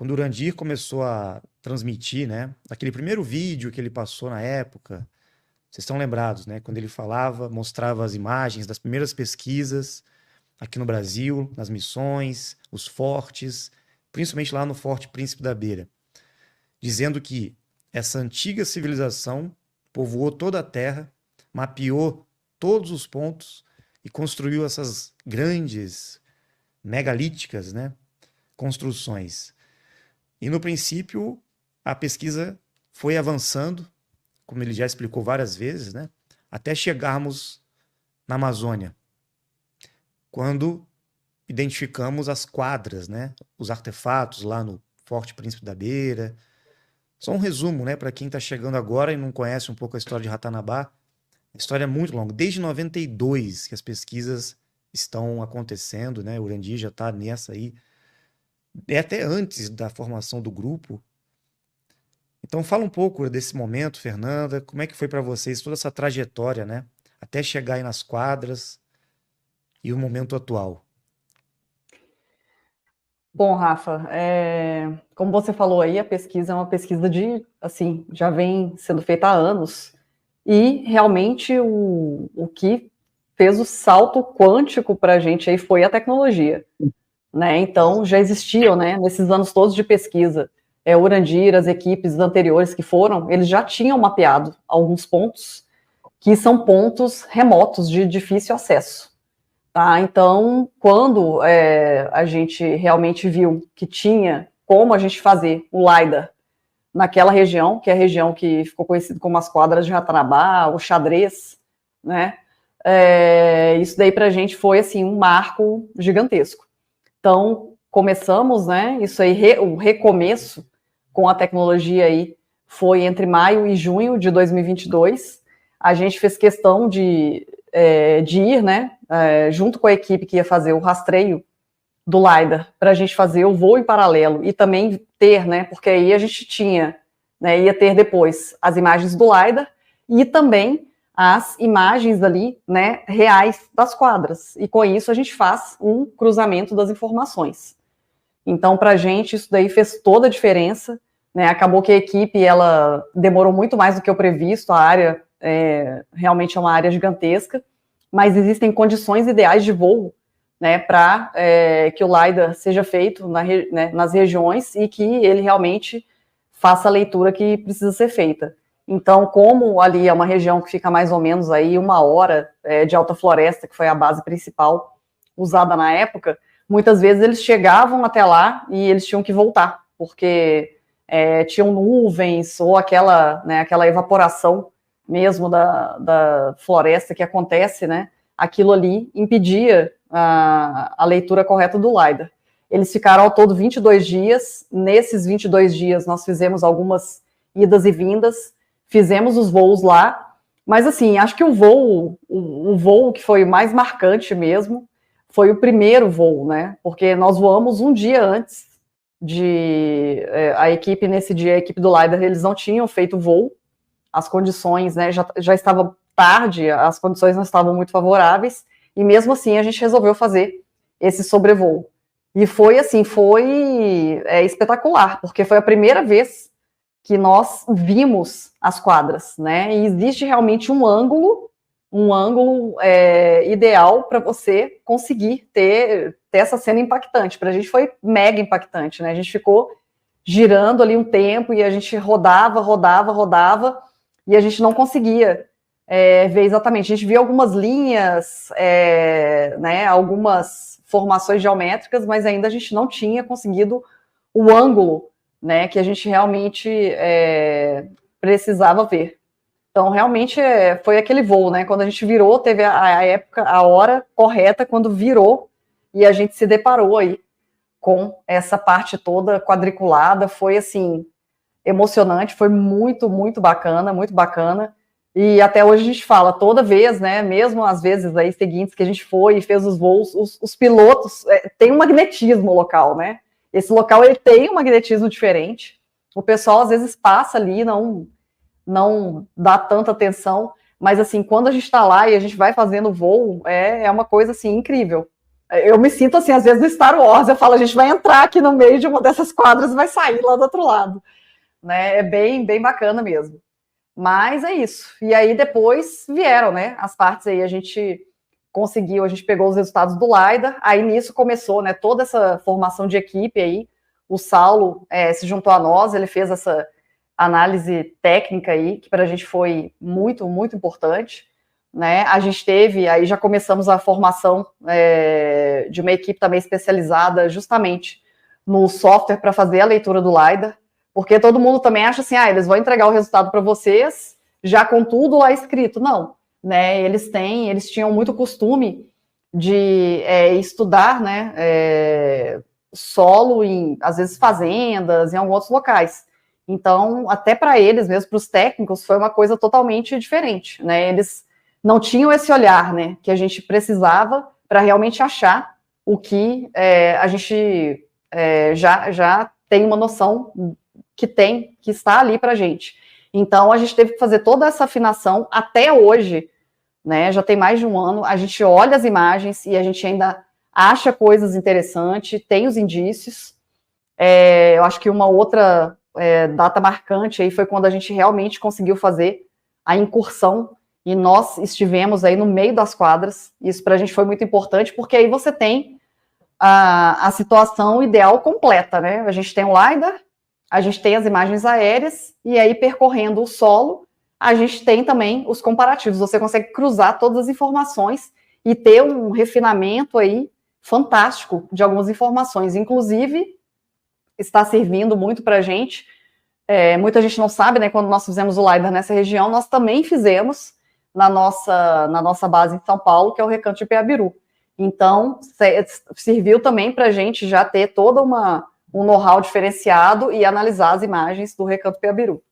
quando o Urandir começou a transmitir, né, aquele primeiro vídeo que ele passou na época, vocês estão lembrados, né, quando ele falava, mostrava as imagens das primeiras pesquisas aqui no Brasil, nas missões, os fortes, principalmente lá no Forte Príncipe da Beira, dizendo que essa antiga civilização povoou toda a terra, mapeou todos os pontos e construiu essas grandes, megalíticas, né, construções. E no princípio, a pesquisa foi avançando, como ele já explicou várias vezes, né, até chegarmos na Amazônia, quando identificamos as quadras, né, os artefatos lá no Forte Príncipe da Beira. Só um resumo, né, para quem está chegando agora e não conhece um pouco a história de Ratanabá. A história é muito longa. Desde 92 que as pesquisas estão acontecendo, né? O Urandir já está nessa aí. É até antes da formação do grupo. Então fala um pouco desse momento, Fernanda. Como é que foi para vocês toda essa trajetória, né? Até chegar aí nas quadras e o momento atual. Bom, Rafa, como você falou aí, a pesquisa é uma pesquisa assim, já vem sendo feita há anos, e realmente o que fez o salto quântico para a gente aí foi a tecnologia, né? Então, já existiam, né, nesses anos todos de pesquisa, o Urandir, as equipes anteriores que foram, eles já tinham mapeado alguns pontos que são pontos remotos de difícil acesso. Tá, então, quando a gente realmente viu que tinha como a gente fazer o LiDAR naquela região, que é a região que ficou conhecida como as quadras de Ratanabá, o xadrez, né? Isso daí para a gente foi assim um marco gigantesco. Então, começamos, né? Isso aí, o recomeço com a tecnologia aí foi entre maio e junho de 2022. A gente fez questão de ir, né, junto com a equipe que ia fazer o rastreio do LiDAR, para a gente fazer o voo em paralelo e também ter, né, porque aí a gente tinha, né, ia ter depois as imagens do LiDAR e também as imagens ali, né, reais das quadras. E com isso a gente faz um cruzamento das informações. Então, para a gente, isso daí fez toda a diferença, né? Acabou que a equipe, ela demorou muito mais do que o previsto, a área realmente é uma área gigantesca, mas existem condições ideais de voo, né, para que o LiDAR seja feito né, nas regiões e que ele realmente faça a leitura que precisa ser feita. Então, como ali é uma região que fica mais ou menos aí 1 hora de alta floresta, que foi a base principal usada na época, muitas vezes eles chegavam até lá e eles tinham que voltar, porque tinham nuvens ou aquela, né, aquela evaporação mesmo da floresta que acontece, né? Aquilo ali impedia a leitura correta do LiDAR. Eles ficaram ao todo 22 dias. Nesses 22 dias, nós fizemos algumas idas e vindas, fizemos os voos lá, mas assim, acho que o voo que foi mais marcante mesmo foi o primeiro voo, né? Porque nós voamos um dia antes a equipe, nesse dia, a equipe do LiDAR, eles não tinham feito voo, as condições, né, já estava tarde, as condições não estavam muito favoráveis, e mesmo assim a gente resolveu fazer esse sobrevoo. E foi assim, foi espetacular, porque foi a primeira vez que nós vimos as quadras, né, e existe realmente um ângulo ideal para você conseguir ter essa cena impactante. Para a gente foi mega impactante, né, a gente ficou girando ali um tempo e a gente rodava, e a gente não conseguia ver exatamente. A gente via algumas linhas, né, algumas formações geométricas, mas ainda a gente não tinha conseguido o ângulo, né, que a gente realmente precisava ver. Então, realmente, foi aquele voo, né, quando a gente virou, teve a época, a hora correta, quando virou, e a gente se deparou aí com essa parte toda quadriculada, foi assim, emocionante, foi muito, muito bacana, e até hoje a gente fala, toda vez, né, mesmo às vezes aí seguintes que a gente foi e fez os voos, os pilotos, tem um magnetismo local, né, esse local ele tem um magnetismo diferente, o pessoal às vezes passa ali, não dá tanta atenção, mas assim, quando a gente está lá e a gente vai fazendo o voo, é uma coisa assim, incrível, Eu me sinto assim, às vezes no Star Wars, eu falo, a gente vai entrar aqui no meio de uma dessas quadras e vai sair lá do outro lado, né? É bem, bem bacana mesmo. Mas é isso. E aí depois vieram, né, as partes aí, a gente conseguiu, a gente pegou os resultados do LiDAR, aí nisso começou, né, toda essa formação de equipe aí, o Saulo se juntou a nós, ele fez essa análise técnica aí, que para a gente foi muito, muito importante, né, a gente teve, aí já começamos a formação de uma equipe também especializada justamente no software para fazer a leitura do LiDAR, porque todo mundo também acha assim, eles vão entregar o resultado para vocês, já com tudo lá escrito. Não, né? Eles tinham muito costume de estudar, né, solo em, às vezes, fazendas, em alguns outros locais. Então, até para eles mesmo, para os técnicos, foi uma coisa totalmente diferente, né? Eles não tinham esse olhar, né, que a gente precisava para realmente achar o que a gente já tem uma noção que está ali para a gente. Então, a gente teve que fazer toda essa afinação até hoje, né? Já tem mais de um ano, a gente olha as imagens e a gente ainda acha coisas interessantes, tem os indícios. Eu acho que uma outra data marcante aí foi quando a gente realmente conseguiu fazer a incursão e nós estivemos aí no meio das quadras. Isso para a gente foi muito importante, porque aí você tem a situação ideal completa, né? A gente tem o LiDAR, a gente tem as imagens aéreas, e aí percorrendo o solo, a gente tem também os comparativos. Você consegue cruzar todas as informações e ter um refinamento aí fantástico de algumas informações. Inclusive, está servindo muito para a gente. Muita gente não sabe, né? Quando nós fizemos o LiDAR nessa região, nós também fizemos na nossa base em São Paulo, que é o Recanto de Piabiru. Então, serviu também para a gente já ter toda um know-how diferenciado e analisar as imagens do Recanto Piabiru.